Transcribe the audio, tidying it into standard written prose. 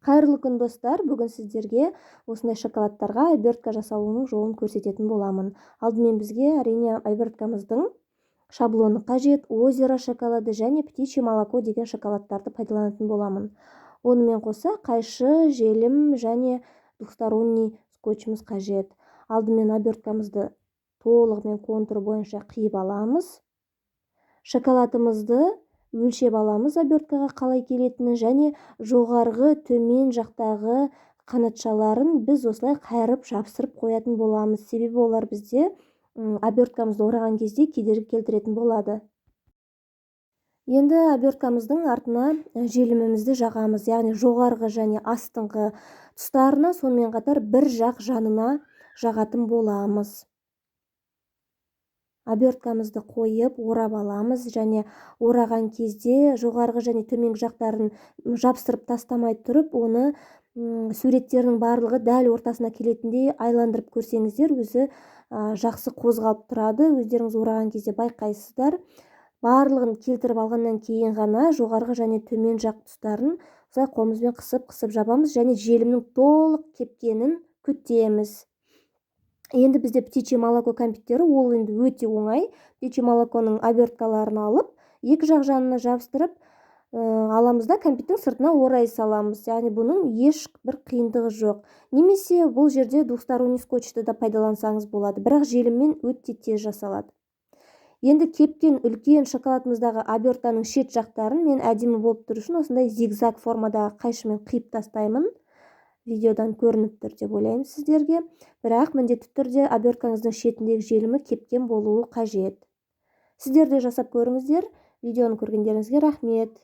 Қайырлы күн достар, бүгін сіздерге осындай шоколадтарға обертка жасалуының жолын көрсететін боламын. Алдымен бізге әрине оберткамыздың шаблоны қажет, озеро шоколады және птичье молоко деген шоколадтарды пайдаланатын боламын. Онымен қоса қайшы, желім және двухсторонний скотчымыз қажет. Алдымен оберткамызды толығымен контур бойынша қиып аламыз. Шоколадымызды өлшеп аламыз оберткаға қалай келетіні, және жоғарғы төмен жақтағы қанатшаларын біз осылай қайырып жапсырып қоятын боламыз. Себебі олар бізде оберткамызды ораған кезде кедергі келтіретін болады. Енді оберткамыздың артына желімімізді жағамыз, яғни жоғарғы және астыңғы тұстарына, сонымен қатар бір жақ жанына жағатын боламыз. Оберткамызды қойып орап аламыз, және ораған кезде жоғарғы және төменгі жақтарын жапсырып тастамай тұрып, оны суреттердің барлығы дәл ортасына келетіндей айландырып көрсеңіздер, өзі жақсы қозғалып тұрады. Өздеріңіз ораған кезде байқайсыздар. Барлығын келтіріп алғаннан кейін ғана жоғарғы және төмен жақ тұстарын осылай қолымызбен қысып жабамыз, және желімнің толық кепкенін күтеміз. Енді бізде птичье молоко кәмпиттері, ол енді өте оңай. Птичье молоконың оберткаларын алып, екі жақ жанына жабыстырып аламыз да кәмпиттің сыртына орай саламыз. Яғни бұның ешбір қиындығы жоқ. Немесе бұл жерде двухсторонний скотчты да пайдалансаңыз болады, бірақ желіммен өте тез жасалады. Енді кепкен үлкен шоколадымыздағы обертканың шет жақтарын мен әдемі болып тұру үшін осындай зигзаг формадағы қайшымен қиып тастаймын. Видеодан көрініп тұр деп ойлаймын сіздерге. Бірақ міндетті түрде оберткаңыздың шетіндегі желімі кепкен болуы қажет. Сіздер де жасап көріңіздер. Видеоны көргендеріңізге рахмет.